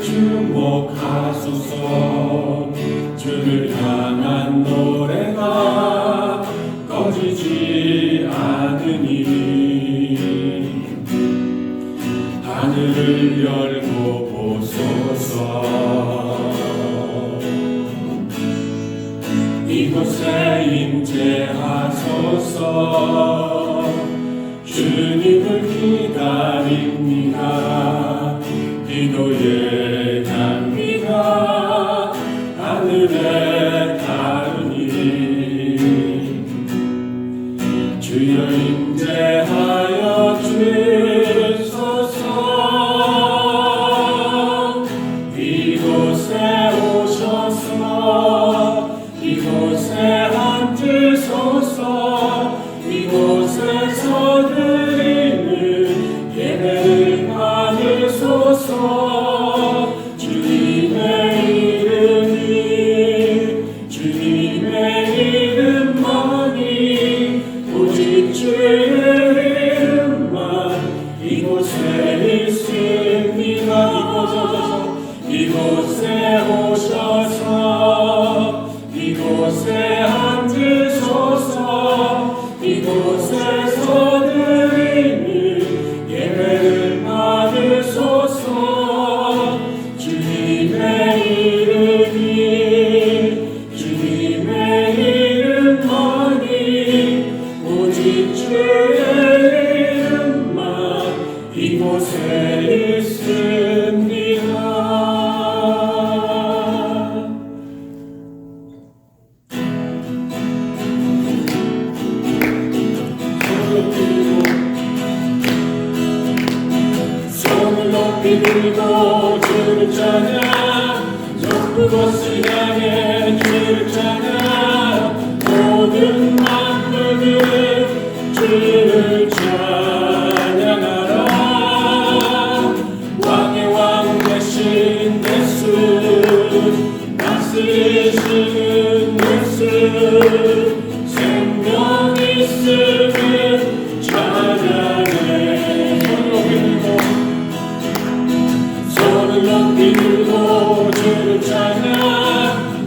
주목하소서. 주를 향한 노래가 꺼지지 않으니 하늘을 열고 보소서. 이곳에 임재하소서. 주님을 기다립니다. 기도의 향기가 하늘에 닿으니 주여 임재하여 주소서. 이곳에 오셔서 이곳에 앉으소서. 이곳에서 드리는 예배를 받으소서. 주님의 이름만이 오직 주의 이름만 이곳에 있습니다. 이곳에 오셔서 이곳에 앉으소서. 이곳에서 드리는 예배를 받으소서. 주님의 이름만이 오직 주의 이름만 이곳에 있습니다. 손을 높이 들고 주를 찬양. 높은 곳을 향해 주를 찬양. 모든 만물들 주를 찬양하라. 왕의 왕 되신 예수, 다스리시는 예수, 생명 있음을 찬양해. 손을 높이 들고 주를 찬양.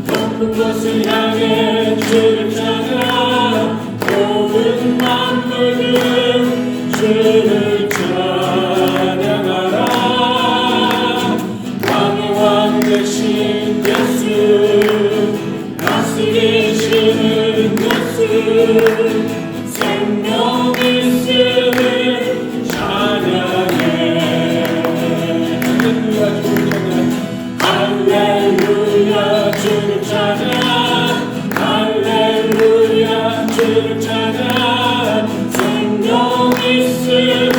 높은 곳을 향해 주를 찬양. 모든 만물들 주를 찬양하라. 왕의 왕 되신 예수, 다스리시는 예수, 생명 있음을 찬양해. 할렐루야 주를 찬양. 할렐루야 주를 찬양. 생명 있음을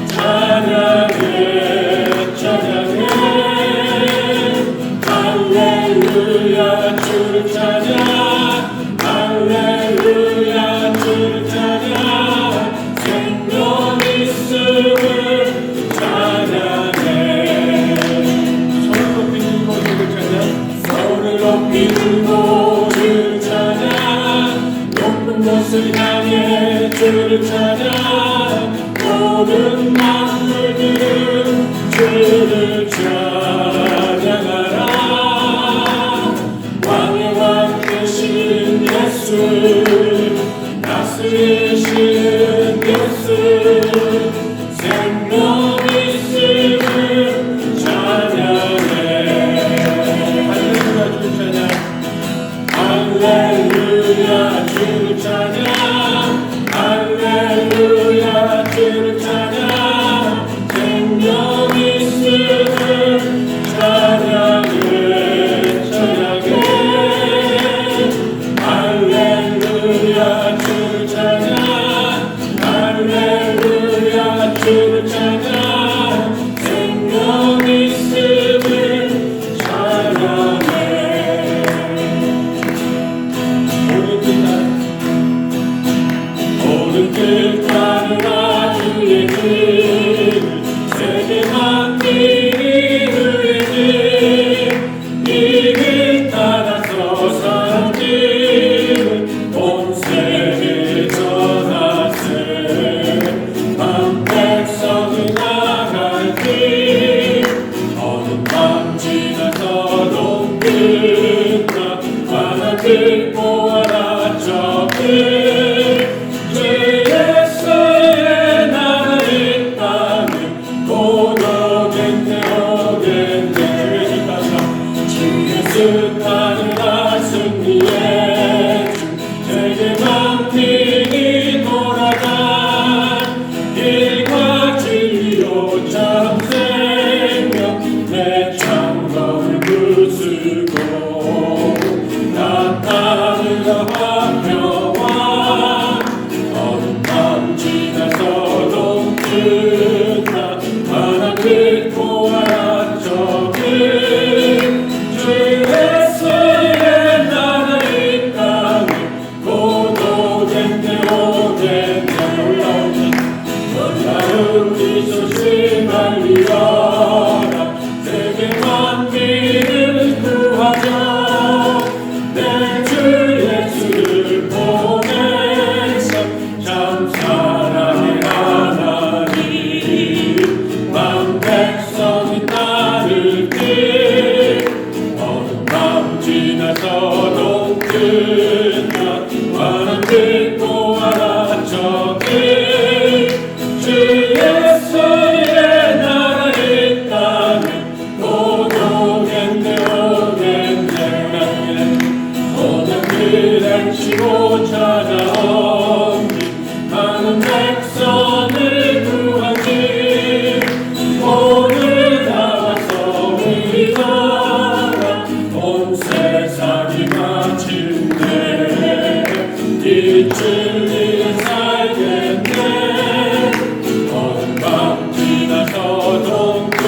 찬양해. 할렐루야 주를 찬양. 할렐루야 주를 찬양. 생명 있음을 찬양해. 손을 높이 들고 주를 찬양. 높은 곳을 향해 주를 찬양. 모든 만물들은 주를 찬양하라. 왕의 왕 되신 예수, 다스리시는 예수, 생명 있음을 찬양해. 할렐루야 주를 찬양. 할렐루야 주를 찬양. 생명 있음을 찬양해. 할렐루야 주를 찬양. 할렐루야 주를 찬양. 생명 있음을 찬양해. 모든 뜻 따르라 주의 길. 세계만 길이 그의 길. 이 길 따라서 산 길. 온 세계 전하세. 만 백성이나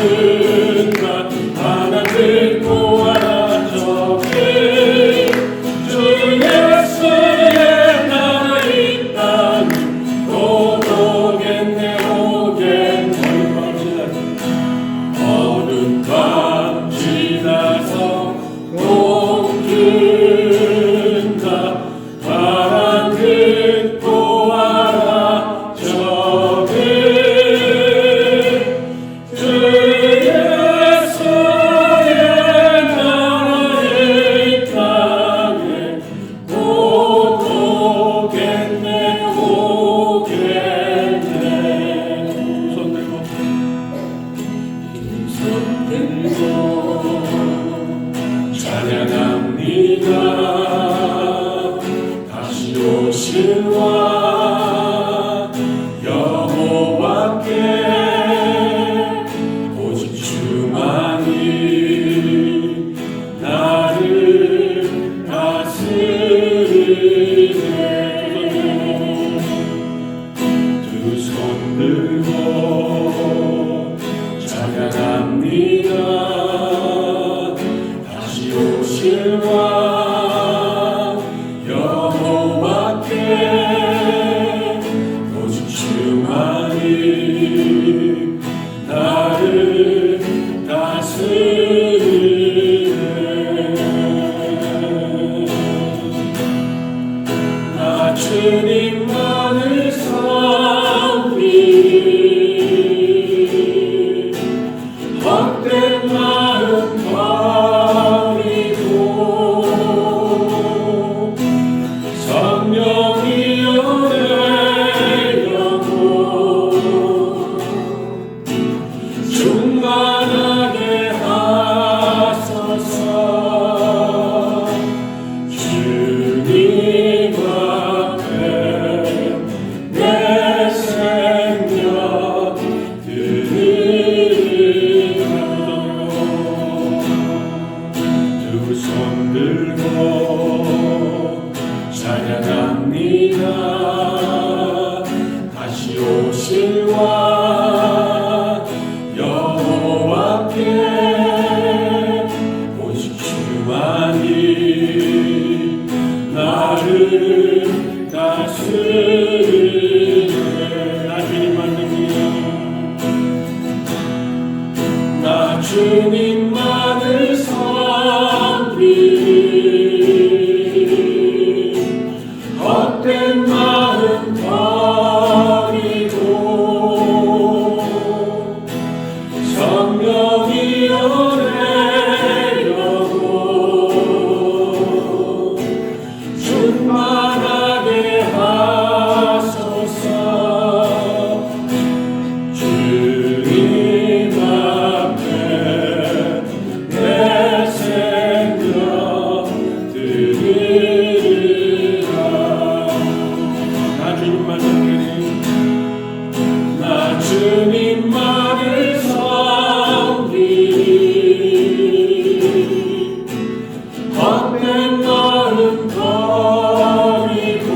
주는가 하나님 보아라 저기 주 예수의 나라의 땅 곧 오겠네 오겠네 어둠 밤 지나서 옥준가 파란 빛 보아라 저기 주 예수의 나라의 땅에 곧 오겠네 오겠네 손 들고 찬양합니다 다시 오실 왕 여호와께 오직 주만이 나를 다스리네 두 손 들고 찬양합니다 다시 오실 왕 여호와께 오직 주만이 나를 다스리네 나 주님만을 섬기리 헛된 마음 버리고 성령이여 내 영혼 충만하게 하소서 주님 앞에 내 생명 드리라 두 손 들고 찬양합니다 다시 오실 왕 여호와께 오직 주만이 나를 다스리네 나 주님만 믿습니다 나 주님만을 섬기리 헛된 마음 버리고 성령이여 내 영혼 충만하게 하소서 주님 앞에 내 생명 드리라 나 주님만 섬기리 나 주님만을 섬기리 헛된 마음 버리고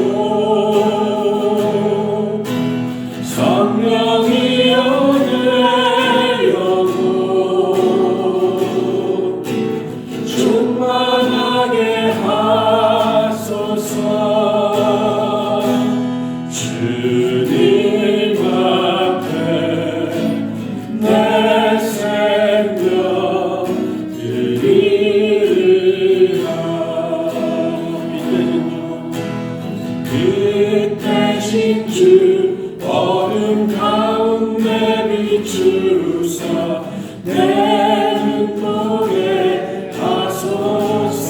성령이여 내 영혼 충만하게 하소서 주님 앞에 내 생명 드리라 빛대신 주 어둠 가운데 비추사 내 눈보게 하소서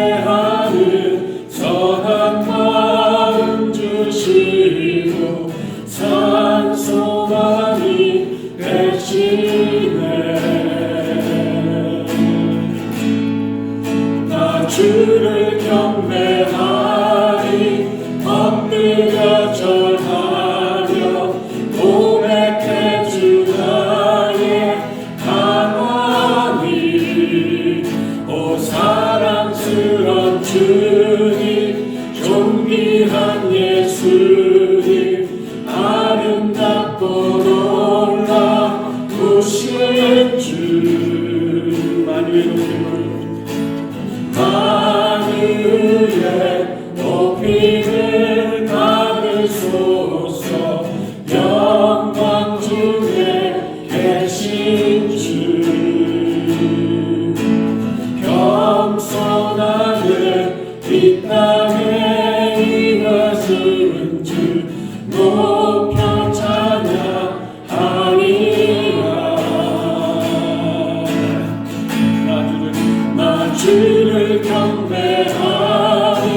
예배하는 선한 마음 주시고 산소만이 되시네 나 주를 경배하리 엎드려 절하며 높여 찬양하리라. 나 주를 경배하리.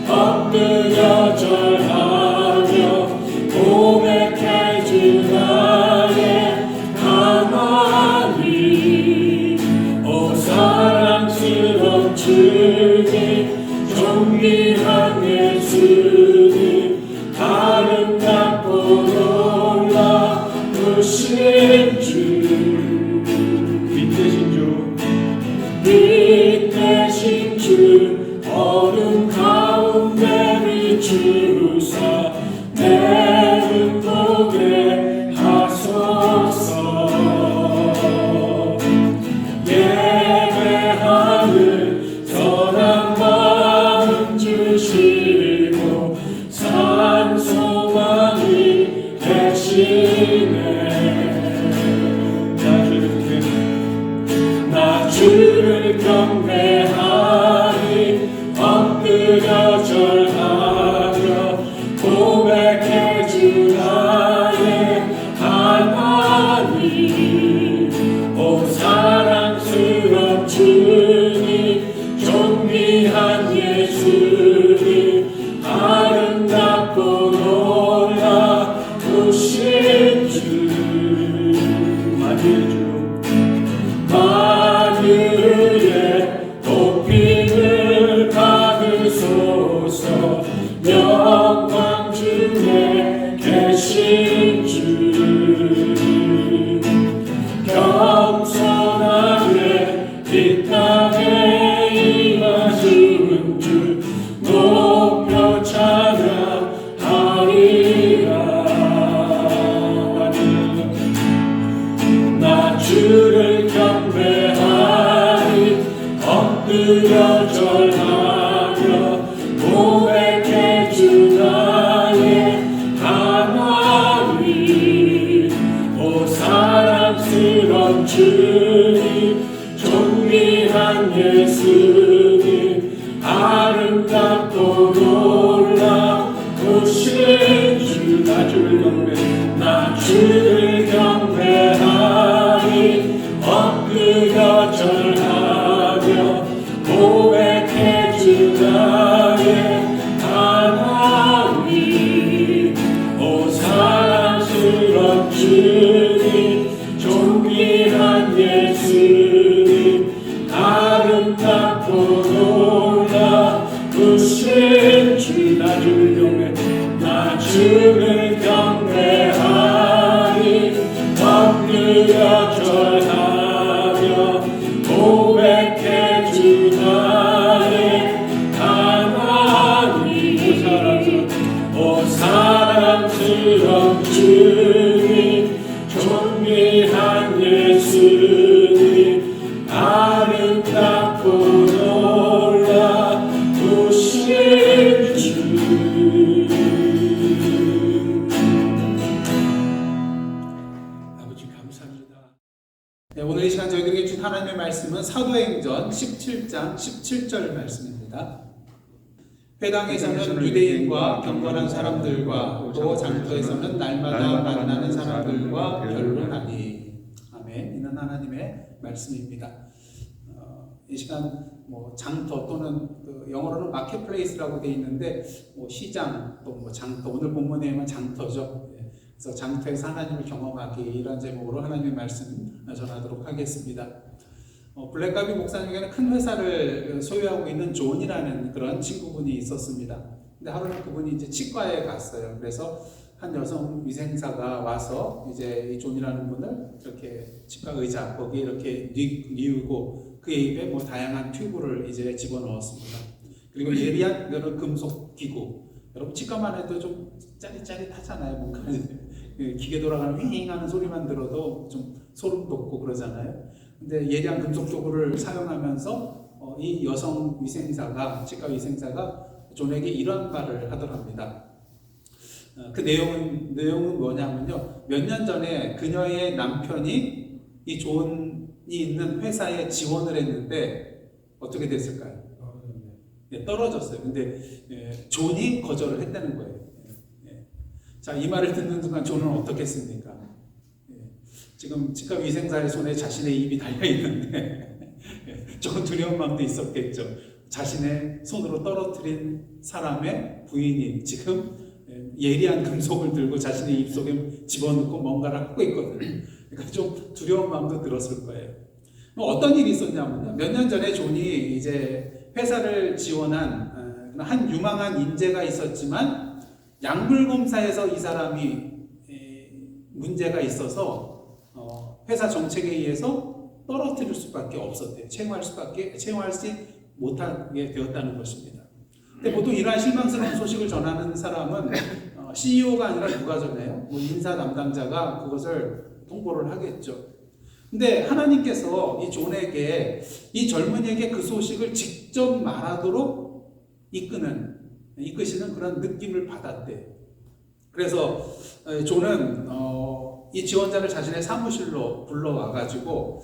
엎드려 절하며 고백해 주 나의 하나님. 오 사랑스러운 주님, 존귀한 예수님, 아름답고 놀라우신 주, 빛되신 주, 빛되신 주, 어둠 가운데 비추사 내 눈 보게 하소서. 예배하는 선한 마음 주시고 산소망이 되시네. 나 주를 경배하리. 엎드려 절하며 고백해 주 나의 하나님. 오 사랑스러운 주님, 존귀한 예수님, 아름답고 놀라우신 주, 만유의 주, 만유의 높임을 받으소서. 영광 중에 계신 주, 겸손하게 이 땅에 임하신 주, 높여 찬양하리라. 나 주를 경배하리. 엎드려 절하며 고백해 주 나의 하나님. 오 사랑스러운 주님, 존귀한 예수님, 아름답고 놀라우신 주, 나 주를 경배하리. 엎드려 절하며 고백해 주 나의 하나님. 오 사랑스러운 주님, 존귀한 예수님, 아름답고 놀라우신 주, 나 주를 경배하리. 엎드려 절하며 고백해 주 나의 하나님. 오 사랑스러운 주님, 존귀한 예수님, 아름답고 놀라우신 주. 아버지 감사합니다. 네, 오늘 이 시간 저희들에게 준 하나님의 말씀은 사도행전 17장 17절 말씀입니다. 회당에서는 유대인과 경건한 사람들과 또 장터에서는 날마다 만나는 사람들과 변론하니. 아멘. 이는 하나님의 말씀입니다. 이 시간 장터 또는 영어로는 마켓플레이스라고 되어 있는데 시장 또 장터, 오늘 본문에만 장터죠. 그래서 장터에서 하나님을 경험하기, 이런 제목으로 하나님의 말씀 전하도록 하겠습니다. 블랙가비 목사님에게는 큰 회사를 소유하고 있는 존이라는 그런 친구분이 있었습니다. 근데 하루는 그분이 이제 치과에 갔어요. 그래서 한 여성 위생사가 와서 이제 이 존이라는 분을 이렇게 치과 의자 거기에 이렇게 뉘우고 그의 입에 다양한 튜브를 이제 집어넣었습니다. 그리고 예리한 그런 금속 기구, 여러분 치과만 해도 좀 짜릿짜릿하잖아요. 뭔가 기계 돌아가는 윙 하는 소리만 들어도 좀 소름 돋고 그러잖아요. 근데 예리한 금속 도구를 사용하면서 이 여성 위생사가, 치과 위생사가 존에게 이런 말을 하더랍니다. 그 내용은 뭐냐면요, 몇 년 전에 그녀의 남편이 이 존이 있는 회사에 지원을 했는데 어떻게 됐을까요? 떨어졌어요. 근데 존이 거절을 했다는 거예요. 자, 이 말을 듣는 순간 존은 어떻겠습니까? 지금 치과위생사의 손에 자신의 입이 달려있는데 조금 두려운 마음도 있었겠죠. 자신의 손으로 떨어뜨린 사람의 부인이 지금 예리한 금속을 들고 자신의 입속에 집어넣고 뭔가를 하고 있거든요. 그러니까 좀 두려운 마음도 들었을 거예요. 어떤 일이 있었냐면요. 몇 년 전에 존이 이제 회사를 지원한 한 유망한 인재가 있었지만 약물검사에서 이 사람이 문제가 있어서 회사 정책에 의해서 떨어뜨릴 수밖에 없었대요. 채용하지 못하게 되었다는 것입니다. 근데 보통 이러한 실망스러운 소식을 전하는 사람은 CEO가 아니라 누가 전해요? 뭐 인사 담당자가 그것을 통보를 하겠죠. 근데 하나님께서 이 존에게, 이 젊은이에게 그 소식을 직접 말하도록 이끄시는 그런 느낌을 받았대요. 그래서 존은 이 지원자를 자신의 사무실로 불러와가지고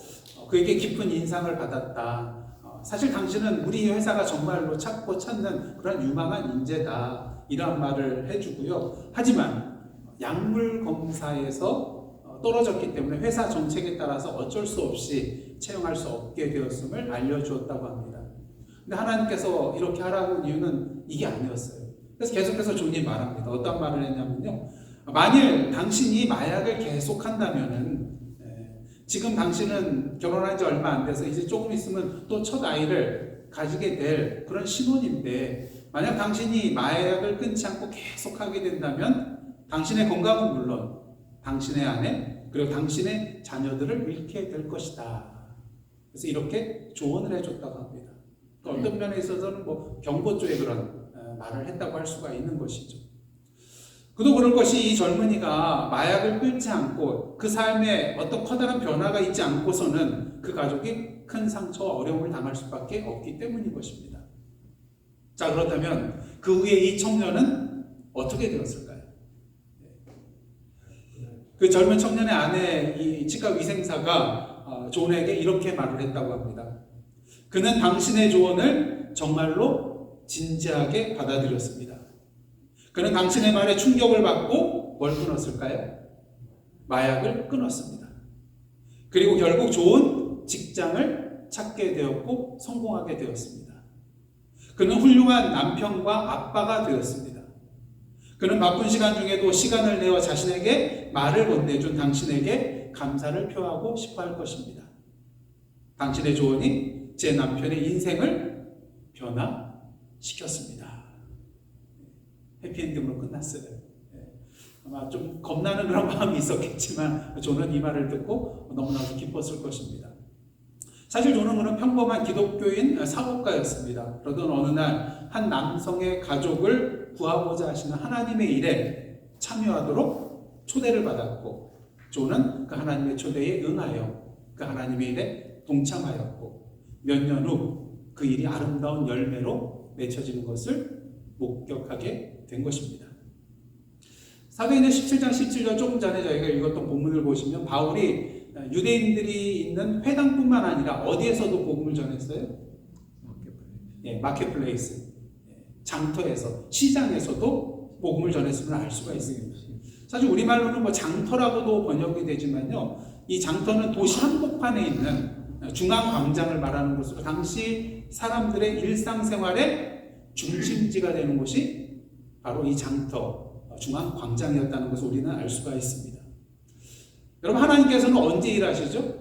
그에게 깊은 인상을 받았다. 사실 당신은 우리 회사가 정말로 찾고 찾는 그런 유망한 인재다. 이런 말을 해주고요. 하지만 약물 검사에서 떨어졌기 때문에 회사 정책에 따라서 어쩔 수 없이 채용할 수 없게 되었음을 알려주었다고 합니다. 근데 하나님께서 이렇게 하라고 한 이유는 이게 아니었어요. 그래서 계속해서 존이 말합니다. 어떤 말을 했냐면요. 만일 당신이 마약을 계속한다면은 지금 당신은 결혼한 지 얼마 안 돼서 이제 조금 있으면 또 첫 아이를 가지게 될 그런 신혼인데, 만약 당신이 마약을 끊지 않고 계속하게 된다면 당신의 건강은 물론 당신의 아내 그리고 당신의 자녀들을 잃게 될 것이다. 그래서 이렇게 조언을 해줬다고 합니다. 어떤 면에 있어서는 뭐 경고 쪽에 그런 말을 했다고 할 수가 있는 것이죠. 그도 그럴 것이 이 젊은이가 마약을 끊지 않고 그 삶에 어떤 커다란 변화가 있지 않고서는 그 가족이 큰 상처와 어려움을 당할 수밖에 없기 때문인 것입니다. 자, 그렇다면 그 후에 이 청년은 어떻게 되었을까요? 그 젊은 청년의 아내 이 치과위생사가 존에게 이렇게 말을 했다고 합니다. 그는 당신의 조언을 정말로 진지하게 받아들였습니다. 그는 당신의 말에 충격을 받고 뭘 끊었을까요? 마약을 끊었습니다. 그리고 결국 좋은 직장을 찾게 되었고 성공하게 되었습니다. 그는 훌륭한 남편과 아빠가 되었습니다. 그는 바쁜 시간 중에도 시간을 내어 자신에게 말을 건네준 당신에게 감사를 표하고 싶어 할 것입니다. 당신의 조언이 제 남편의 인생을 변화시켰습니다. 해피엔딩으로 끝났어요. 아마 좀 겁나는 그런 마음이 있었겠지만 존은 이 말을 듣고 너무나도 기뻤을 것입니다. 사실 존은 그런 평범한 기독교인 사업가였습니다. 그러던 어느 날 한 남성의 가족을 구하고자 하시는 하나님의 일에 참여하도록 초대를 받았고, 존은 그 하나님의 초대에 응하여 그 하나님의 일에 동참하였고, 몇 년 후 그 일이 아름다운 열매로 맺혀지는 것을 목격하게 된 것입니다. 사도행전 17장 17절 조금 전에 저희가 읽었던 본문을 보시면 바울이 유대인들이 있는 회당뿐만 아니라 어디에서도 복음을 전했어요? 마켓플레이스. 장터에서, 시장에서도 복음을 전했음을 알 수가 있습니다. 사실 우리말로는 뭐 장터라고도 번역이 되지만요, 이 장터는 도시 한복판에 있는 중앙광장을 말하는 것으로 당시 사람들의 일상생활의 중심지가 되는 곳이 바로 이 장터, 중앙광장이었다는 것을 우리는 알 수가 있습니다. 여러분, 하나님께서는 언제 일하시죠?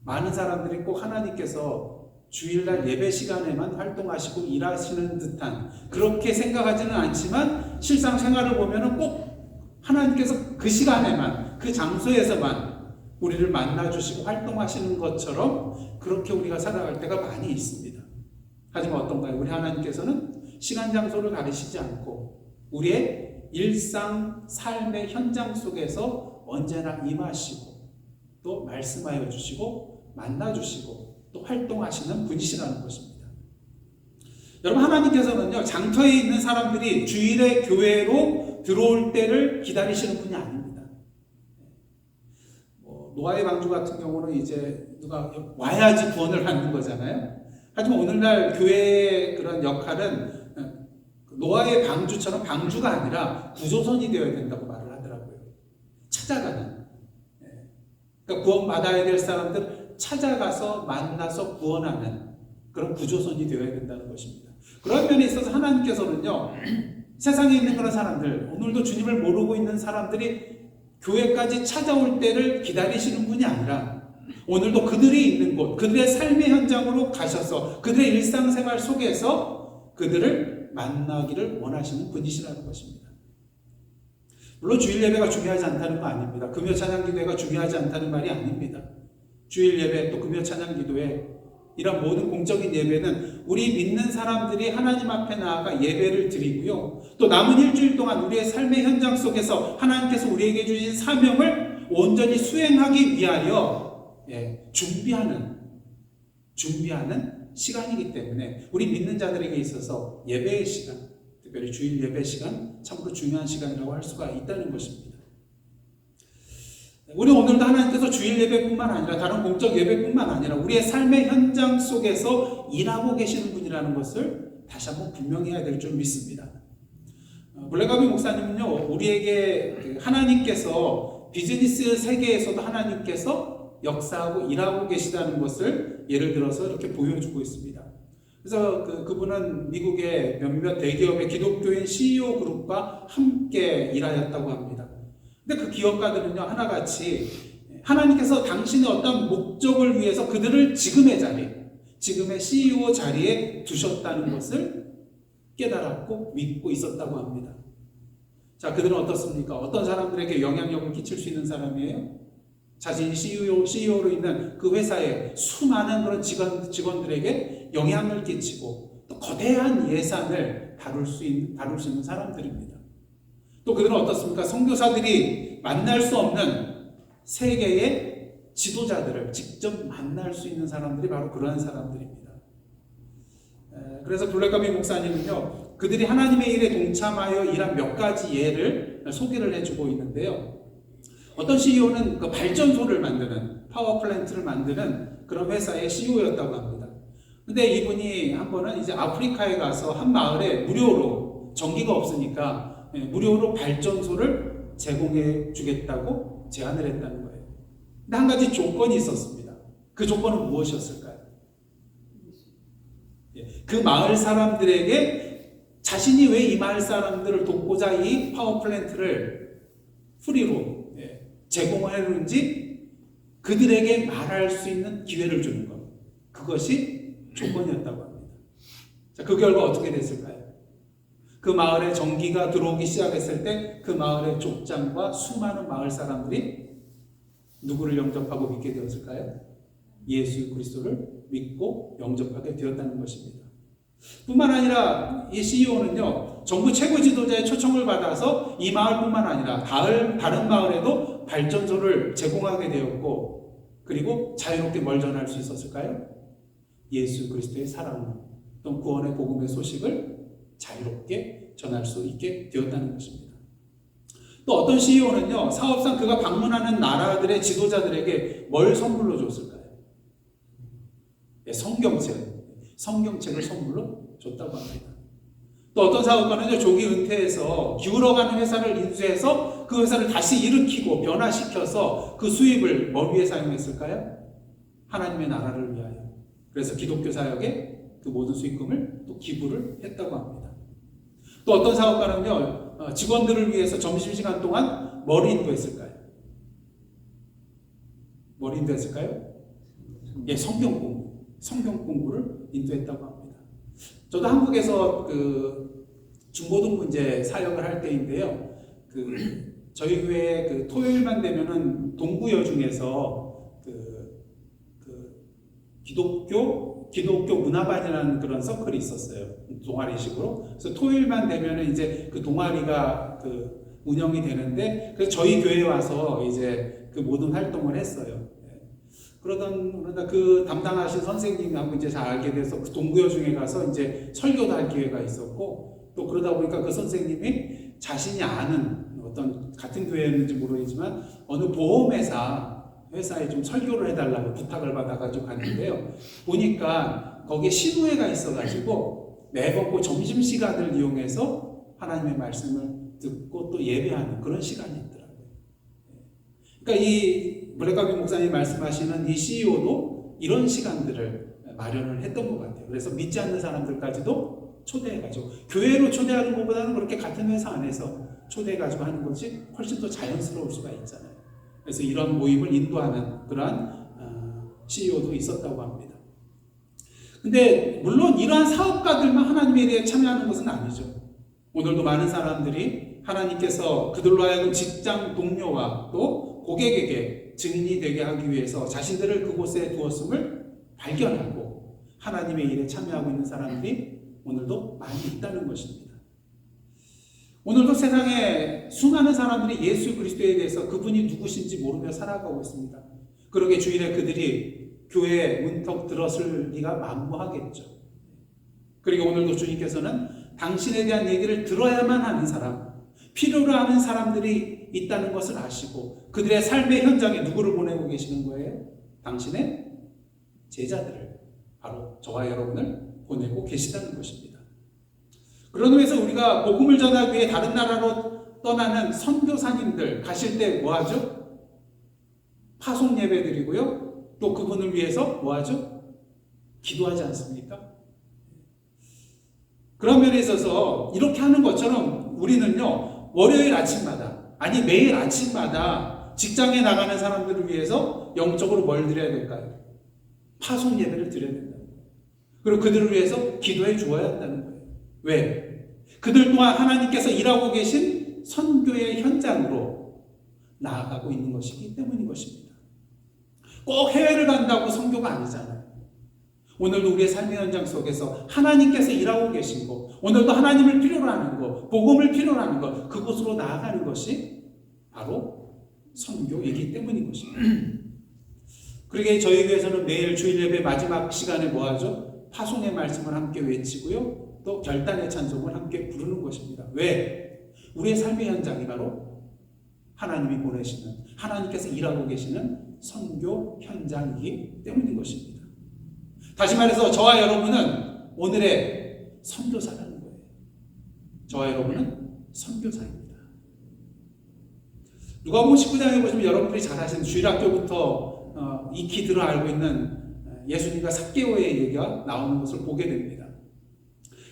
많은 사람들이 꼭 하나님께서 주일날 예배 시간에만 활동하시고 일하시는 듯한, 그렇게 생각하지는 않지만 실상 생활을 보면은 꼭 하나님께서 그 시간에만, 그 장소에서만 우리를 만나주시고 활동하시는 것처럼 그렇게 우리가 살아갈 때가 많이 있습니다. 하지만 어떤가요? 우리 하나님께서는 시간 장소를 가리시지 않고 우리의 일상 삶의 현장 속에서 언제나 임하시고 또 말씀하여 주시고 만나 주시고 또 활동하시는 분이시라는 것입니다. 여러분, 하나님께서는요, 장터에 있는 사람들이 주일에 교회로 들어올 때를 기다리시는 분이 아닙니다. 노아의 방주 같은 경우는 이제 누가 와야지 구원을 받는 거잖아요. 하지만 오늘날 교회의 그런 역할은 노아의 방주처럼 방주가 아니라 구조선이 되어야 된다고 말을 하더라고요. 찾아가는. 그러니까 구원받아야 될 사람들 찾아가서 만나서 구원하는 그런 구조선이 되어야 된다는 것입니다. 그런 면에 있어서 하나님께서는요, 세상에 있는 그런 사람들, 오늘도 주님을 모르고 있는 사람들이 교회까지 찾아올 때를 기다리시는 분이 아니라 오늘도 그들이 있는 곳, 그들의 삶의 현장으로 가셔서 그들의 일상생활 속에서 그들을 만나기를 원하시는 분이시라는 것입니다. 물론 주일 예배가 중요하지 않다는 거 아닙니다. 금요 찬양 기도회가 중요하지 않다는 말이 아닙니다. 주일 예배 또 금요 찬양 기도회 이런 모든 공적인 예배는 우리 믿는 사람들이 하나님 앞에 나아가 예배를 드리고요. 또 남은 일주일 동안 우리의 삶의 현장 속에서 하나님께서 우리에게 주신 사명을 온전히 수행하기 위하여 준비하는 시간이기 때문에 우리 믿는 자들에게 있어서 예배의 시간, 특별히 주일 예배 시간 참으로 중요한 시간이라고 할 수가 있다는 것입니다. 우리 오늘도 하나님께서 주일 예배뿐만 아니라 다른 공적 예배뿐만 아니라 우리의 삶의 현장 속에서 일하고 계시는 분이라는 것을 다시 한번 분명히 해야 될 줄 믿습니다. 블랙가비 목사님은요, 우리에게 하나님께서 비즈니스 세계에서도 하나님께서 역사하고 일하고 계시다는 것을 예를 들어서 이렇게 보여주고 있습니다. 그래서 그분은 미국의 몇몇 대기업의 기독교인 CEO 그룹과 함께 일하였다고 합니다. 근데 그 기업가들은요, 하나같이 하나님께서 당신의 어떤 목적을 위해서 그들을 지금의 자리, 지금의 CEO 자리에 두셨다는 것을 깨달았고 믿고 있었다고 합니다. 자, 그들은 어떻습니까? 어떤 사람들에게 영향력을 끼칠 수 있는 사람이에요? 자신이 CEO로 있는 그 회사의 수많은 그런 직원들에게 영향을 끼치고 또 거대한 예산을 다룰 수 있는 사람들입니다. 또 그들은 어떻습니까? 선교사들이 만날 수 없는 세계의 지도자들을 직접 만날 수 있는 사람들이 바로 그러한 사람들입니다. 그래서 블랙가비 목사님은요, 그들이 하나님의 일에 동참하여 일한 몇 가지 예를 소개를 해주고 있는데요. 어떤 CEO는 그 발전소를 만드는, 파워플랜트를 만드는 그런 회사의 CEO였다고 합니다. 근데 이분이 한 번은 이제 아프리카에 가서 한 마을에 무료로, 전기가 없으니까 무료로 발전소를 제공해 주겠다고 제안을 했다는 거예요. 근데 한 가지 조건이 있었습니다. 그 조건은 무엇이었을까요? 그 마을 사람들에게 자신이 왜 이 마을 사람들을 돕고자 이 파워플랜트를 프리로 제공을 해주는지 그들에게 말할 수 있는 기회를 주는 것. 그것이 조건이었다고 합니다. 자, 그 결과 어떻게 됐을까요? 그 마을에 전기가 들어오기 시작했을 때 그 마을의 족장과 수많은 마을 사람들이 누구를 영접하고 믿게 되었을까요? 예수 그리스도를 믿고 영접하게 되었다는 것입니다. 뿐만 아니라 이 CEO는요, 정부 최고 지도자의 초청을 받아서 이 마을뿐만 아니라 다른 마을에도 발전소를 제공하게 되었고, 그리고 자유롭게 뭘 전할 수 있었을까요? 예수 그리스도의 사랑, 또 구원의 복음의 소식을 자유롭게 전할 수 있게 되었다는 것입니다. 또 어떤 CEO는요, 사업상 그가 방문하는 나라들의 지도자들에게 뭘 선물로 줬을까요? 성경책을 선물로 줬다고 합니다. 또 어떤 사업가는요, 조기 은퇴해서 기울어가는 회사를 인수해서 그 회사를 다시 일으키고 변화시켜서 그 수입을 뭘 위해 사용했을까요? 하나님의 나라를 위하여. 그래서 기독교 사역에 그 모든 수익금을 또 기부를 했다고 합니다. 또 어떤 사업가는요, 직원들을 위해서 점심시간 동안 뭘 인도했을까요? 뭘 인도했을까요? 예, 성경 공부를 인도했다고 합니다. 저도 한국에서 그 중고등부 이제 사역을 할 때인데요. 저희 교회 그 토요일만 되면은 동부여 중에서 기독교 문화반이라는 그런 서클이 있었어요. 동아리식으로. 그래서 토요일만 되면은 이제 그 동아리가 운영이 되는데, 그래서 저희 교회에 와서 이제 그 모든 활동을 했어요. 그러다 그 담당하신 선생님하고 이제 잘 알게 돼서 그 동부여 중에 가서 이제 설교도 할 기회가 있었고, 또 그러다 보니까 그 선생님이 자신이 아는 어떤 같은 교회였는지 모르겠지만 어느 보험회사에 좀 설교를 해달라고 부탁을 받아가지고 갔는데요. 보니까 거기에 신우회가 있어가지고 매번 그 점심시간을 이용해서 하나님의 말씀을 듣고 또 예배하는 그런 시간이 있더라고요. 그러니까 이 블랙가비 목사님이 말씀하시는 이 CEO도 이런 시간들을 마련을 했던 것 같아요. 그래서 믿지 않는 사람들까지도 초대해가지고, 교회로 초대하는 것보다는 그렇게 같은 회사 안에서 초대해가지고 하는 것이 훨씬 더 자연스러울 수가 있잖아요. 그래서 이런 모임을 인도하는 그러한 CEO도 있었다고 합니다. 근데 물론 이러한 사업가들만 하나님의 일에 참여하는 것은 아니죠. 오늘도 많은 사람들이 하나님께서 그들로 하여금 직장 동료와 또 고객에게 증인이 되게 하기 위해서 자신들을 그곳에 두었음을 발견하고 하나님의 일에 참여하고 있는 사람들이 오늘도 많이 있다는 것입니다. 오늘도 세상에 수많은 사람들이 예수 그리스도에 대해서 그분이 누구신지 모르며 살아가고 있습니다. 그러게 주일에 그들이 교회에 문턱 들었을 리가 만무하겠죠. 그리고 오늘도 주님께서는 당신에 대한 얘기를 들어야만 하는 사람, 필요로 하는 사람들이 있다는 것을 아시고 그들의 삶의 현장에 누구를 보내고 계시는 거예요? 당신의 제자들을, 바로 저와 여러분을 보내고 계시다는 것입니다. 그런 의미에서 우리가 복음을 전하기 위해 다른 나라로 떠나는 선교사님들 가실 때 뭐하죠? 파송 예배 드리고요. 또 그분을 위해서 뭐하죠? 기도하지 않습니까? 그런 면에 있어서 이렇게 하는 것처럼 우리는요, 월요일 아침마다, 아니 매일 아침마다 직장에 나가는 사람들을 위해서 영적으로 뭘 드려야 될까요? 파송 예배를 드려야 된다. 그리고 그들을 위해서 기도해 주어야 한다는 거예요. 왜? 그들 또한 하나님께서 일하고 계신 선교의 현장으로 나아가고 있는 것이기 때문인 것입니다. 꼭 해외를 간다고 선교가 아니잖아요. 오늘도 우리의 삶의 현장 속에서 하나님께서 일하고 계신 것, 오늘도 하나님을 필요로 하는 것, 복음을 필요로 하는 것, 그곳으로 나아가는 것이 바로 선교이기 때문인 것입니다. 그러게 저희 교회에서는 매일 주일 예배 마지막 시간에 뭐하죠? 파송의 말씀을 함께 외치고요, 또 결단의 찬송을 함께 부르는 것입니다. 왜? 우리의 삶의 현장이 바로 하나님이 보내시는, 하나님께서 일하고 계시는 선교 현장이기 때문인 것입니다. 다시 말해서 저와 여러분은 오늘의 선교사라는 거예요. 저와 여러분은 선교사입니다. 누가복음 19장에 보시면 여러분들이 잘 아시는 주일학교부터 익히 들어 알고 있는 예수님과 삭개오의 얘기가 나오는 것을 보게 됩니다.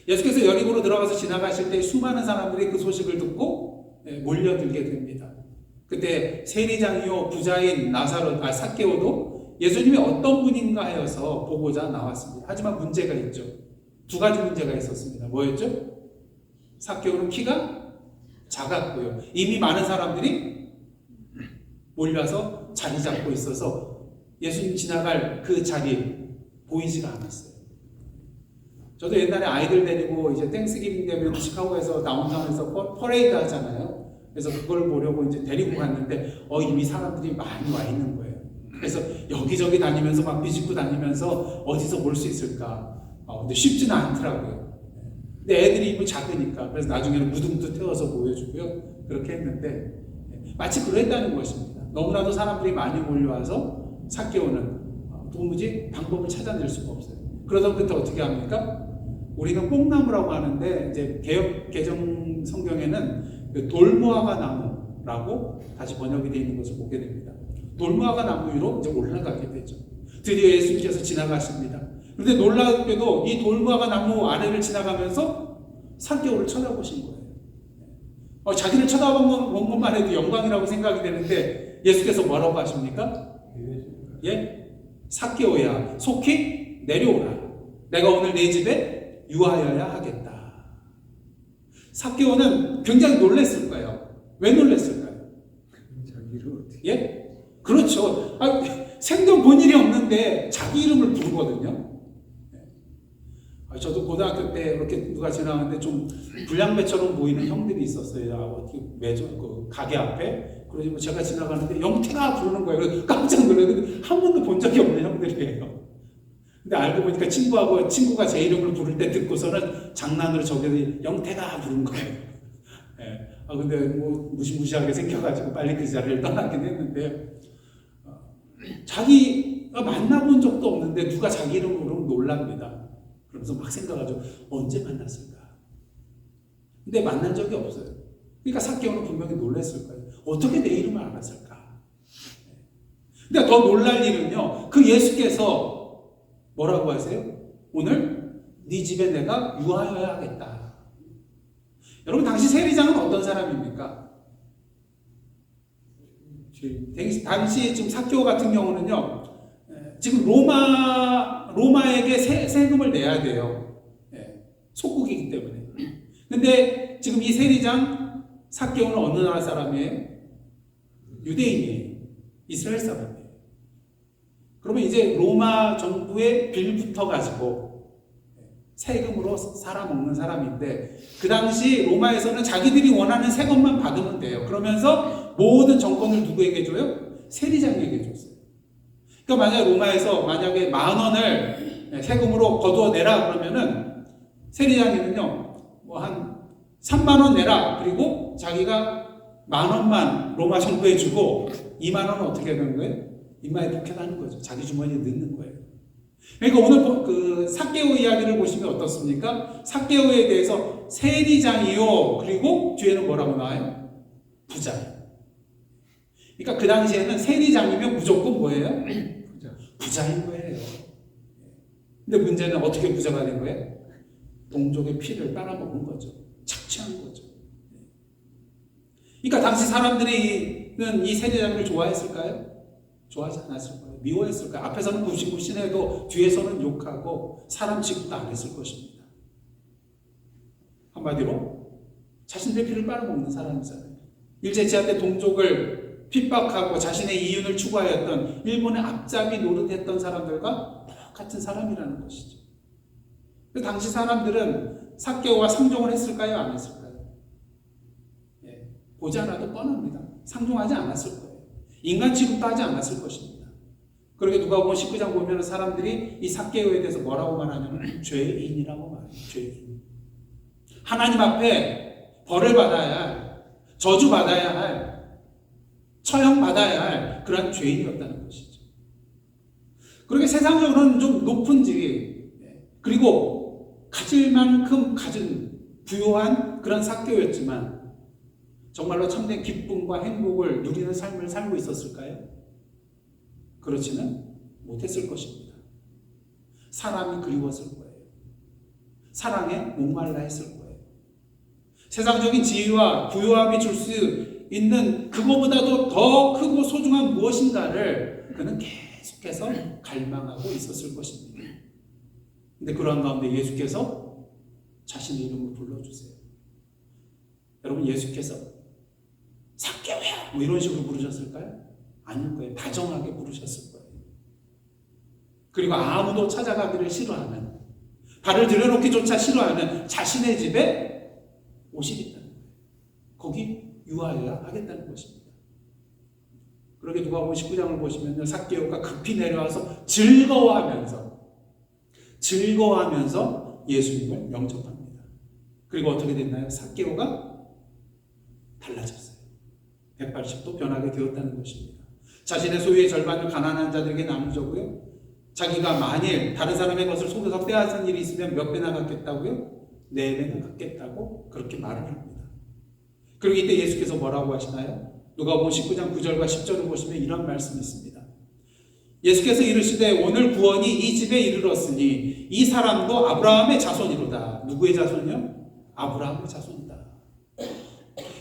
예수께서 여리고로 들어가서 지나가실 때 수많은 사람들이 그 소식을 듣고 몰려들게 됩니다. 그때 세리장이요 부자인 삭개오도 예수님이 어떤 분인가 하여서 보고자 나왔습니다. 하지만 문제가 있죠. 두 가지 문제가 있었습니다. 뭐였죠? 삭개오는 키가 작았고요. 이미 많은 사람들이 몰려서 자리 잡고 있어서 예수님 지나갈 그 자리 보이지가 않았어요. 저도 옛날에 아이들 데리고 이제 땡스기빙 되면 시카고에서 다운타운에서 퍼레이드 하잖아요. 그래서 그걸 보려고 이제 데리고 갔는데 이미 사람들이 많이 와 있는 거예요. 그래서 여기저기 다니면서 막 비집고 다니면서 어디서 볼 수 있을까? 근데 쉽지는 않더라고요. 근데 애들이 입이 작으니까 그래서 나중에는 무등도 태워서 보여주고요. 그렇게 했는데 마치 그랬다는 것입니다. 너무나도 사람들이 많이 몰려와서 삭개오는 도무지 방법을 찾아낼 수가 없어요. 그러다 그때 어떻게 합니까? 우리는 뽕나무라고 하는데 이제 개역 개정 성경에는 그 돌무화과 나무라고 다시 번역이 되어 있는 것을 보게 됩니다. 돌무화과 나무 위로 이제 올라가게 되죠. 드디어 예수님께서 지나가십니다. 그런데 놀랍게도 이 돌무화과 나무 아래를 지나가면서 삭개오를 쳐다보신 거예요. 자기를 쳐다본 것만 해도 영광이라고 생각이 되는데 예수께서 뭐라고 하십니까? 예? 삭개오야, 속히 내려오라. 내가 오늘 내 집에 유하여야 하겠다. 삭개오는 굉장히 놀랐을 거예요. 왜 놀랐을까요? 자기를 어떻게? 예? 그렇죠. 생전 본 일이 없는데 자기 이름을 부르거든요. 저도 고등학교 때 이렇게 누가 지나가는데 좀 불량배처럼 보이는 형들이 있었어요. 어떻게 매점 그 가게 앞에. 그래서 제가 지나가는데 영태가 부르는 거예요. 그래서 깜짝 놀랐는데 한 번도 본 적이 없는 형들이에요. 근데 알고 보니까 친구가 제 이름을 부를 때 듣고서는 장난으로 저기 영태가 부른 거예요. 예. 근데 뭐 무시무시하게 생겨가지고 빨리 그 자리를 떠나긴 했는데, 자기가 만나본 적도 없는데 누가 자기 이름을 부르면 놀랍니다. 그러면서 막 생각하죠. 언제 만났을까? 근데 만난 적이 없어요. 그러니까 삭개오는 분명히 놀랐을 거예요. 어떻게 내 이름을 알았을까? 근데 더 놀랄 일은요. 그 예수께서 뭐라고 하세요? 오늘 네 집에 내가 유하여야 하겠다. 여러분 당시 세리장은 어떤 사람입니까? 당시 지금 삭개오 같은 경우는요. 지금 로마에게 세금을 내야 돼요. 속국이기 때문에. 근데 지금 이 세리장 삭개오는 어느 나라 사람이에요? 유대인이에요. 이스라엘 사람이에요. 그러면 이제 로마 정부에 빌붙어 가지고 세금으로 살아먹는 사람인데 그 당시 로마에서는 자기들이 원하는 세금만 받으면 돼요. 그러면서 모든 정권을 누구에게 줘요? 세리장에게 줬어요. 그러니까 만약에 10,000원을 세금으로 거두어내라 그러면은 세리장에는요 뭐 한 30,000원 내라. 그리고 자기가 10,000원만 로마 정부에 주고 20,000원은 어떻게 하는 거예요? 이마에 포켓하는 거죠. 자기 주머니에 넣는 거예요. 그러니까 오늘 그 삭개오 이야기를 보시면 어떻습니까? 삭개오에 대해서 세리장이요. 그리고 뒤에는 뭐라고 나와요? 부자예요. 그러니까 그 당시에는 세리장이면 무조건 뭐예요? 부자인 거예요. 근데 문제는 어떻게 부자가 된 거예요? 동족의 피를 빨아먹은 거죠. 착취한 거죠. 그러니까 당시 사람들은 이 세리장을 좋아했을까요? 좋아하지 않았을 거예요. 미워했을까요? 앞에서는 굽신굽신해도 뒤에서는 욕하고 사람 취급도 안 했을 것입니다. 한마디로 자신들의 피를 빨아먹는 사람이잖아요. 일제치하 때 동족을 핍박하고 자신의 이윤을 추구하였던 일본의 앞잡이 노릇했던 사람들과 똑같은 사람이라는 것이죠. 그 당시 사람들은 삭개오와 상종을 했을까요? 안 했을까요? 보지 않아도 뻔합니다. 상종하지 않았을 거예요. 인간 취급도 하지 않았을 것입니다. 그러게 누가복음 19장 보면 사람들이 이 삭개오에 대해서 뭐라고 말하냐면 죄인이라고 말해요. 죄인. 하나님 앞에 벌을 받아야 할, 저주 받아야 할, 처형 받아야 할 그런 죄인이었다는 것이죠. 그렇게 세상적으로는 좀 높은 지위, 그리고 가질 만큼 가진 부유한 그런 삭개오였지만 정말로 참된 기쁨과 행복을 누리는 삶을 살고 있었을까요? 그렇지는 못했을 것입니다. 사람이 그리웠을 거예요. 사랑에 목말라 했을 거예요. 세상적인 지위와 부유함이 줄 수 있는 그거보다도 더 크고 소중한 무엇인가를 그는 계속해서 갈망하고 있었을 것입니다. 근데 그러한 가운데 예수께서 자신의 이름을 불러주세요. 여러분 예수께서 삭개오야! 뭐 이런 식으로 부르셨을까요? 아닐 거예요. 다정하게 부르셨을 거예요. 그리고 아무도 찾아가기를 싫어하는, 발을 들여놓기조차 싫어하는 자신의 집에 오시겠다는 거예요. 거기 유하여야 하겠다는 것입니다. 그러게 누가복음 19장을 보시면요, 삭개오가 급히 내려와서 즐거워하면서 예수님을 영접합니다. 그리고 어떻게 됐나요? 삭개오가 달라졌어요. 180도 변하게 되었다는 것입니다. 자신의 소유의 절반을 가난한 자들에게 나누자고요. 자기가 만일 다른 사람의 것을 속여서 빼앗은 일이 있으면 몇 배나 갖겠다고요? 4배나 갖겠다고 그렇게 말을 합니다. 그리고 이때 예수께서 뭐라고 하시나요? 누가복음 19장 9절과 10절을 보시면 이런 말씀이 있습니다. 예수께서 이르시되 오늘 구원이 이 집에 이르렀으니 이 사람도 아브라함의 자손이로다. 누구의 자손이요? 아브라함의 자손이다.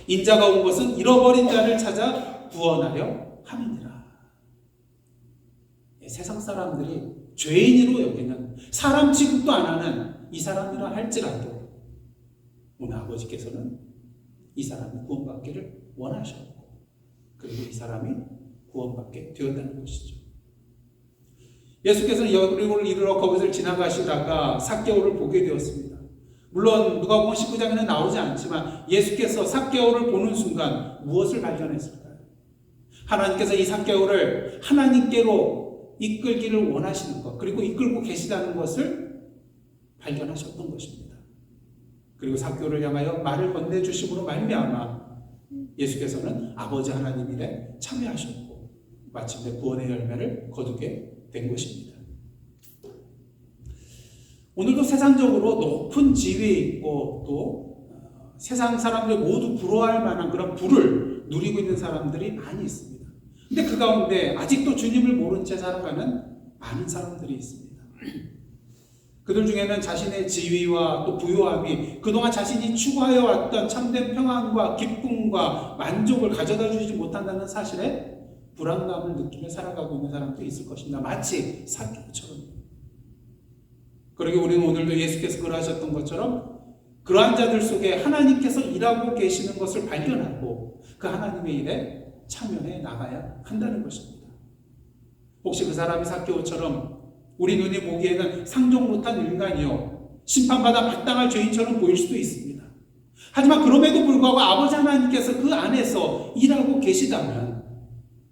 인자가 온 것은 잃어버린 자를 찾아 구원하려 함이니라. 세상 사람들이 죄인으로 여기는, 사람 취급도 안 하는 이 사람이라 할지라도 오늘 아버지께서는 이 사람이 구원받기를 원하셨고 그리고 이 사람이 구원받게 되었다는 것이죠. 예수께서는 여리고를 이르러 거기를 지나가시다가 삭개오를 보게 되었습니다. 물론 누가복음 19장에는 나오지 않지만 예수께서 삭개오를 보는 순간 무엇을 발견했을까요? 하나님께서 이 삭개오를 하나님께로 이끌기를 원하시는 것, 그리고 이끌고 계시다는 것을 발견하셨던 것입니다. 그리고 삭개오를 향하여 말을 건네주심으로 말미암아 예수께서는 아버지 하나님 일에 참여하셨고 마침내 구원의 열매를 거두게 된 것입니다. 오늘도 세상적으로 높은 지위에 있고 또 세상 사람들 모두 부러워할 만한 그런 부를 누리고 있는 사람들이 많이 있습니다. 근데 그 가운데 아직도 주님을 모른 채 살아가는 많은 사람들이 있습니다. 그들 중에는 자신의 지위와 또 부요함이 그동안 자신이 추구하여 왔던 참된 평안과 기쁨과 만족을 가져다 주지 못한다는 사실에 불안감을 느끼며 살아가고 있는 사람도 있을 것입니다. 마치 사개오처럼. 그러게 우리는 오늘도 예수께서 그러하셨던 것처럼 그러한 자들 속에 하나님께서 일하고 계시는 것을 발견하고 그 하나님의 일에 참여해 나가야 한다는 것입니다. 혹시 그 사람이 사개오처럼 우리 눈이 보기에는 상종 못한 인간이요 심판받아 마땅할 죄인처럼 보일 수도 있습니다. 하지만 그럼에도 불구하고 아버지 하나님께서 그 안에서 일하고 계시다면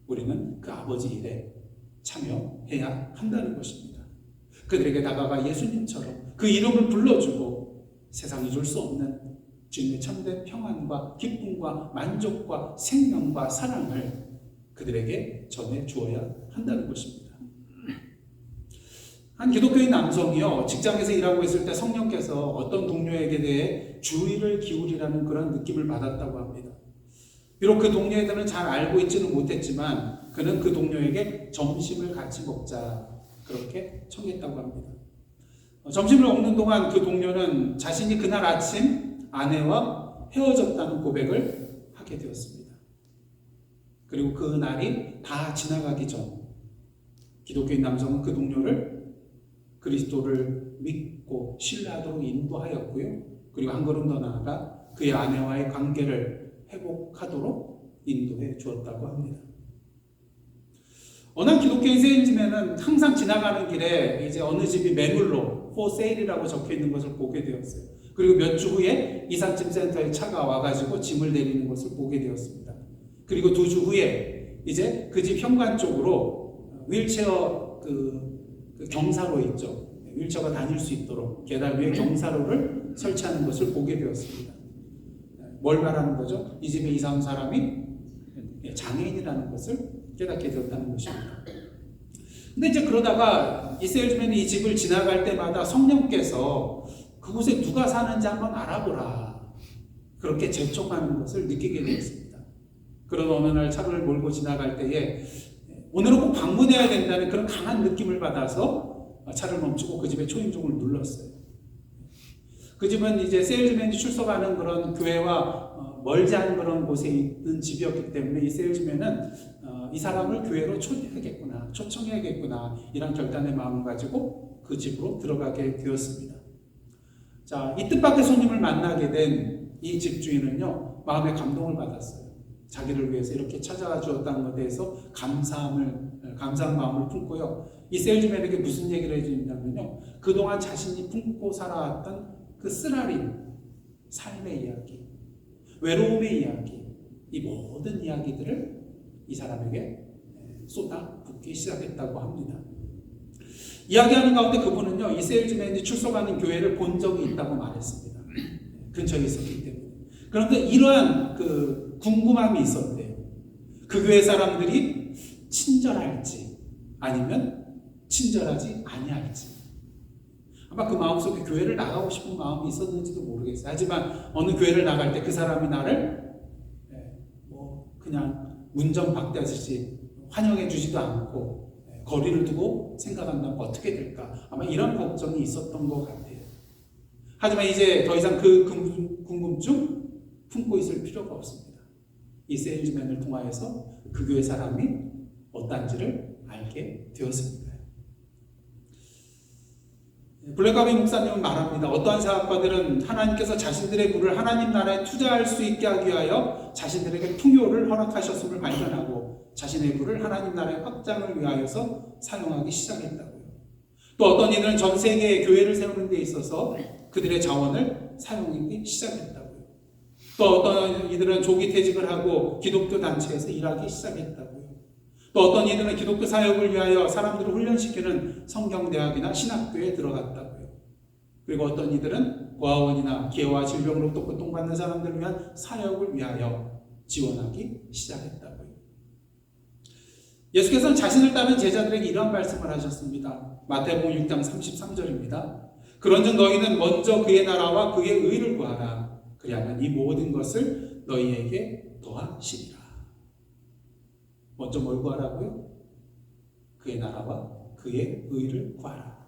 우리는 그 아버지 일에 참여해야 한다는 것입니다. 그들에게 다가가 예수님처럼 그 이름을 불러주고 세상이 줄 수 없는 주님의 참된 평안과 기쁨과 만족과 생명과 사랑을 그들에게 전해 주어야 한다는 것입니다. 한 기독교인 남성이요 직장에서 일하고 있을 때 성령께서 어떤 동료에게 대해 주의를 기울이라는 그런 느낌을 받았다고 합니다. 비록 그 동료애들은 잘 알고 있지는 못했지만 그는 그 동료에게 점심을 같이 먹자 그렇게 청했다고 합니다. 점심을 먹는 동안 그 동료는 자신이 그날 아침 아내와 헤어졌다는 고백을 하게 되었습니다. 그리고 그 날이 다 지나가기 전 기독교인 남성은 그 동료를 그리스도를 믿고 신뢰하도록 인도하였고요. 그리고 한 걸음 더 나아가 그의 아내와의 관계를 회복하도록 인도해 주었다고 합니다. 어느 한 기독교인 세일즈맨은 항상 지나가는 길에 이제 어느 집이 매물로 for sale이라고 적혀 있는 것을 보게 되었어요. 그리고 몇 주 후에 이삿짐 센터에 차가 와가지고 짐을 내리는 것을 보게 되었습니다. 그리고 2주 후에 이제 그 집 현관 쪽으로 휠체어 그 경사로 있죠. 휠체어가 다닐 수 있도록 계단 위에 경사로를 설치하는 것을 보게 되었습니다. 뭘 말하는 거죠? 이 집에 이사 온 사람이 장애인이라는 것을 깨닫게 되었다는 것입니다. 근데 이제 그러다가 이 세일즈맨이 이 집을 지나갈 때마다 성령께서 그곳에 누가 사는지 한번 알아보라. 그렇게 재촉하는 것을 느끼게 되었습니다. 그런 어느 날 차를 몰고 지나갈 때에 오늘은 꼭 방문해야 된다는 그런 강한 느낌을 받아서 차를 멈추고 그 집의 초인종을 눌렀어요. 그 집은 이제 세일즈맨이 출석하는 그런 교회와 멀지 않은 그런 곳에 있는 집이었기 때문에 이 세일즈맨은 이 사람을 교회로 초대하겠구나, 초청해야겠구나 이런 결단의 마음을 가지고 그 집으로 들어가게 되었습니다. 자, 이 뜻밖의 손님을 만나게 된 이 집주인은요 마음에 감동을 받았어요. 자기를 위해서 이렇게 찾아와 주었다는 것에 대해서 감사한 마음을 품고요. 이 세일즈맨에게 무슨 얘기를 해주냐면요. 그동안 자신이 품고 살아왔던 그 쓰라린 삶의 이야기, 외로움의 이야기, 이 모든 이야기들을 이 사람에게 쏟아붓기 시작했다고 합니다. 이야기하는 가운데 그분은요, 이 세일즈맨이 출석하는 교회를 본 적이 있다고 말했습니다. 근처에 있었기 때문에. 그런데 이러한 그 궁금함이 있었대요. 그 교회 사람들이 친절할지 아니면 친절하지 아니할지. 아마 그 마음속에 교회를 나가고 싶은 마음이 있었는지도 모르겠어요. 하지만 어느 교회를 나갈 때 그 사람이 나를 그냥 문전박대하듯이 환영해 주지도 않고 거리를 두고 생각한다면 어떻게 될까? 아마 이런 걱정이 있었던 것 같아요. 하지만 이제 더 이상 그 궁금증 품고 있을 필요가 없습니다. 이 세일즈맨을 통하여서 그 교회 사람이 어떤지를 알게 되었습니다. 블랙가비 목사님은 말합니다. 어떠한 사업가들은 하나님께서 자신들의 부를 하나님 나라에 투자할 수 있게 하기 위하여 자신들에게 풍요를 허락하셨음을 발견하고 자신의 부를 하나님 나라의 확장을 위하여서 사용하기 시작했다고요. 또 어떤 이들은 전 세계에 교회를 세우는 데 있어서 그들의 자원을 사용하기 시작했다고요. 또 어떤 이들은 조기 퇴직을 하고 기독교 단체에서 일하기 시작했다고요. 또 어떤 이들은 기독교 사역을 위하여 사람들을 훈련시키는 성경대학이나 신학교에 들어갔다고요. 그리고 어떤 이들은 고아원이나 기회와 질병으로부터 고통받는 사람들을 위한 사역을 위하여 지원하기 시작했다고요. 예수께서는 자신을 따른 제자들에게 이러한 말씀을 하셨습니다. 마태복음 6장 33절입니다. 그런즉 너희는 먼저 그의 나라와 그의 의를 구하라. 그리하면 이 모든 것을 너희에게 더하시리라. 먼저 뭘 구하라고요? 그의 나라와 그의 의를 구하라.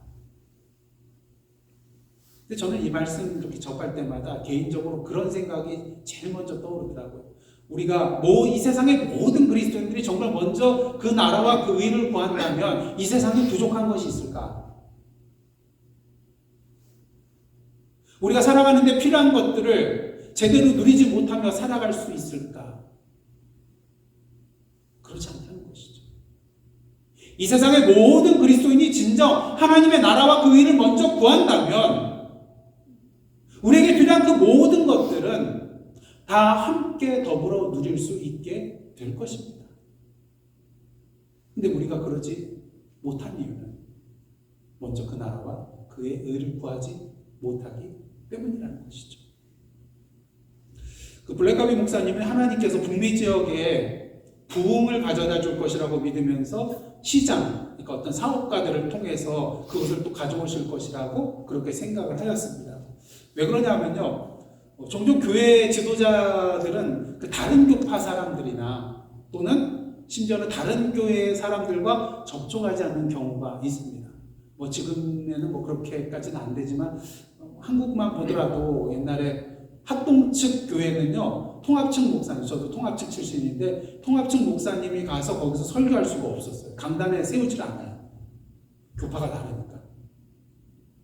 근데 저는 이 말씀 이렇게 접할 때마다 개인적으로 그런 생각이 제일 먼저 떠오르더라고요. 우리가 이 세상의 모든 그리스도인들이 정말 먼저 그 나라와 그 의를 구한다면 이 세상에 부족한 것이 있을까? 우리가 살아가는데 필요한 것들을 제대로 누리지 못하며 살아갈 수 있을까? 그렇지 않다는 것이죠. 이 세상의 모든 그리스도인이 진정 하나님의 나라와 그 의를 먼저 구한다면 우리에게 필요한 그 모든 것들은 다 함께 더불어 누릴 수 있게 될 것입니다. 근데 우리가 그러지 못한 이유는 먼저 그 나라와 그의 의를 구하지 못하기 때문이라는 것이죠. 그 블랙가비 목사님은 하나님께서 북미 지역에 부흥을 가져다 줄 것이라고 믿으면서 시장, 그러니까 어떤 사업가들을 통해서 그것을 또 가져오실 것이라고 그렇게 생각을 하였습니다. 왜 그러냐면요. 종종 교회 지도자들은 그 다른 교파 사람들이나 또는 심지어는 다른 교회 사람들과 접촉하지 않는 경우가 있습니다. 지금에는 그렇게까지는 안 되지만 한국만 보더라도 옛날에 합동 측 교회는요, 통합측 목사님, 저도 통합측 출신인데 통합측 목사님이 가서 거기서 설교할 수가 없었어요. 강단에 세우질 않아요. 교파가 다르니까.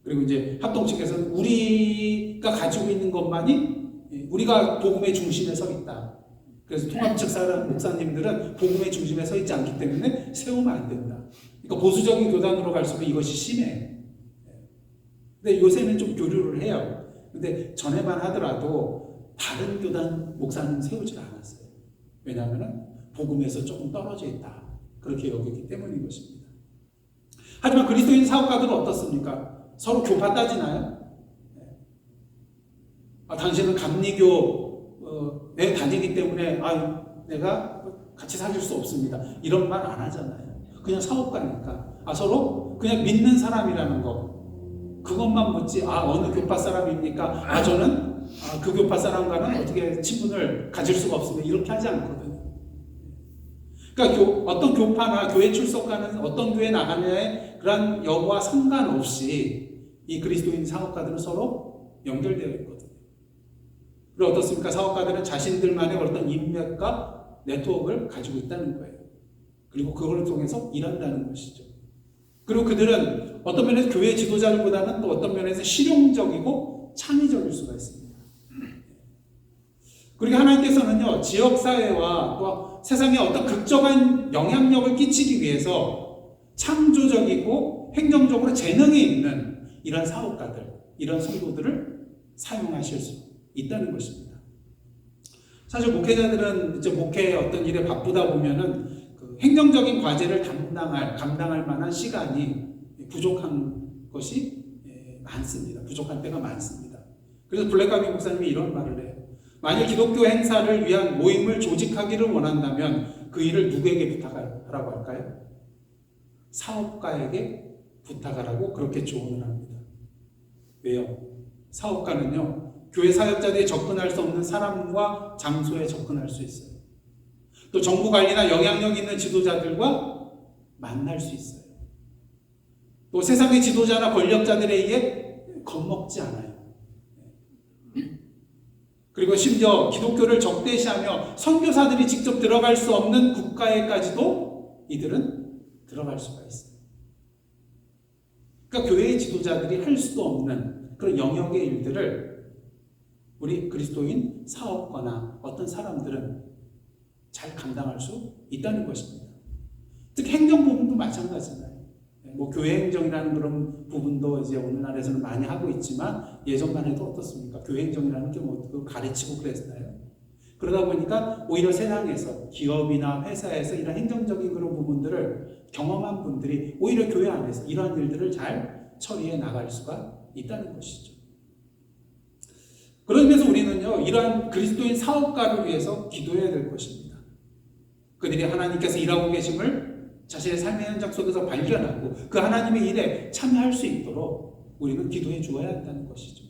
그리고 이제 합동 측에서는 우리가 가지고 있는 것만이 우리가 복음의 중심에 서 있다. 그래서 통합측 사람 목사님들은 복음의 중심에 서 있지 않기 때문에 세우면 안 된다. 그러니까 보수적인 교단으로 갈수록 이것이 심해. 근데 요새는 좀 교류를 해요. 근데 전에만 하더라도 다른 교단 목사님 세우질 않았어요. 왜냐하면 복음에서 조금 떨어져 있다. 그렇게 여기기 때문인 것입니다. 하지만 그리스도인 사업가들은 어떻습니까? 서로 교파 따지나요? 당신은 감리교 내 다니기 때문에 내가 같이 사귈 수 없습니다. 이런 말 안 하잖아요. 그냥 사업가니까. 서로 그냥 믿는 사람이라는 거. 그것만 묻지, 어느 교파 사람입니까? 저는 그 교파 사람과는 어떻게 친분을 가질 수가 없습니다. 이렇게 하지 않거든요. 그러니까 어떤 교파나 교회 출석하는 어떤 교회 나가냐의 그런 여부와 상관없이 이 그리스도인 사업가들은 서로 연결되어 있거든요. 그리고 어떻습니까? 사업가들은 자신들만의 어떤 인맥과 네트워크를 가지고 있다는 거예요. 그리고 그걸 통해서 일한다는 것이죠. 그리고 그들은 어떤 면에서 교회 지도자들보다는 또 어떤 면에서 실용적이고 창의적일 수가 있습니다. 그리고 하나님께서는요, 지역사회와 또 세상에 어떤 극적인 영향력을 끼치기 위해서 창조적이고 행정적으로 재능이 있는 이런 사업가들, 이런 성도들을 사용하실 수 있다는 것입니다. 사실 목회자들은 이제 목회의 어떤 일에 바쁘다 보면은 그 행정적인 과제를 감당할 만한 시간이 부족한 것이 많습니다. 부족한 때가 많습니다. 그래서 블랙가비 목사님이 이런 말을 해요. 만일 기독교 행사를 위한 모임을 조직하기를 원한다면 그 일을 누구에게 부탁하라고 할까요? 사업가에게 부탁하라고 그렇게 조언을 합니다. 왜요? 사업가는요, 교회 사역자들이 접근할 수 없는 사람과 장소에 접근할 수 있어요. 또 정부 관리나 영향력 있는 지도자들과 만날 수 있어요. 또 세상의 지도자나 권력자들에 의해 겁먹지 않아요. 그리고 심지어 기독교를 적대시하며 선교사들이 직접 들어갈 수 없는 국가에까지도 이들은 들어갈 수가 있어요. 그러니까 교회의 지도자들이 할 수도 없는 그런 영역의 일들을 우리 그리스도인 사업가나 어떤 사람들은 잘 감당할 수 있다는 것입니다. 특히 행정 부분도 마찬가지잖아요. 교회 행정이라는 그런 부분도 이제 오늘날에서는 많이 하고 있지만 예전만 해도 어떻습니까? 교회 행정이라는 게 가르치고 그랬나요? 그러다 보니까 오히려 세상에서 기업이나 회사에서 이런 행정적인 그런 부분들을 경험한 분들이 오히려 교회 안에서 이러한 일들을 잘 처리해 나갈 수가 있다는 것이죠. 그러면서 우리는요, 이러한 그리스도인 사업가를 위해서 기도해야 될 것입니다. 그들이 하나님께서 일하고 계심을 자신의 삶의 현장 속에서 발견하고 그 하나님의 일에 참여할 수 있도록 우리는 기도해 주어야 한다는 것이죠.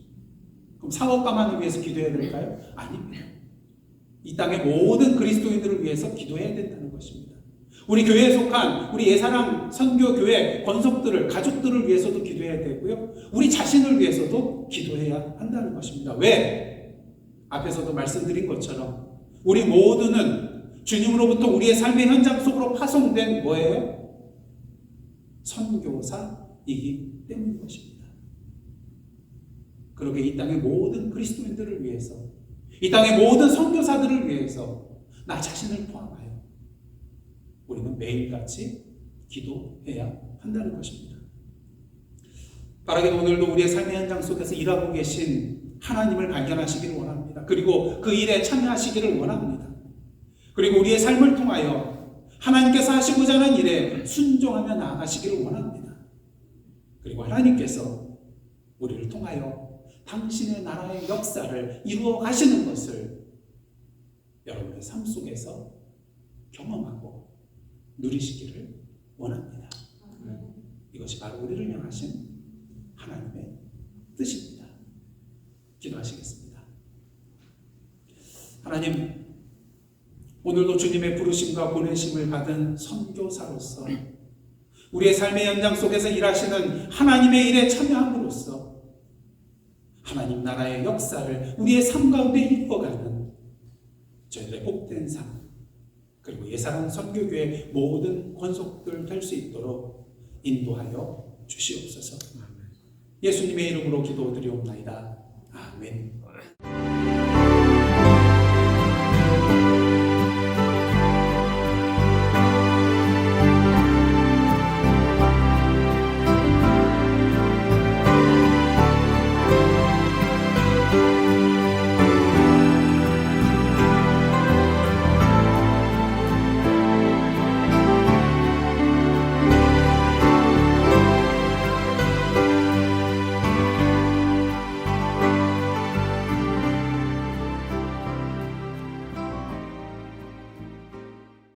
그럼 사업가만을 위해서 기도해야 될까요? 아닙니다. 이 땅의 모든 그리스도인들을 위해서 기도해야 된다는 것입니다. 우리 교회에 속한 우리 예사랑 선교교회 권속들을, 가족들을 위해서도 기도해야 되고요. 우리 자신을 위해서도 기도해야 한다는 것입니다. 왜? 앞에서도 말씀드린 것처럼 우리 모두는 주님으로부터 우리의 삶의 현장 속으로 파송된 뭐예요? 선교사이기 때문인 것입니다. 그러게 이 땅의 모든 그리스도인들을 위해서, 이 땅의 모든 선교사들을 위해서 나 자신을 포함하여 우리는 매일같이 기도해야 한다는 것입니다. 바라기도 오늘도 우리의 삶의 현장 속에서 일하고 계신 하나님을 발견하시기를 원합니다. 그리고 그 일에 참여하시기를 원합니다. 그리고 우리의 삶을 통하여 하나님께서 하시고자 하는 일에 순종하며 나아가시기를 원합니다. 그리고 하나님께서 우리를 통하여 당신의 나라의 역사를 이루어 가시는 것을 여러분의 삶 속에서 경험하고 누리시기를 원합니다. 이것이 바로 우리를 향하신 하나님의 뜻입니다. 기도하시겠습니다. 하나님, 오늘도 주님의 부르심과 보내심을 받은 선교사로서 우리의 삶의 현장 속에서 일하시는 하나님의 일에 참여함으로써 하나님 나라의 역사를 우리의 삶 가운데 이루어가는 저희들의 복된 삶, 그리고 예사랑 선교교회 모든 권속들 될 수 있도록 인도하여 주시옵소서. 예수님의 이름으로 기도드리옵나이다. 아멘.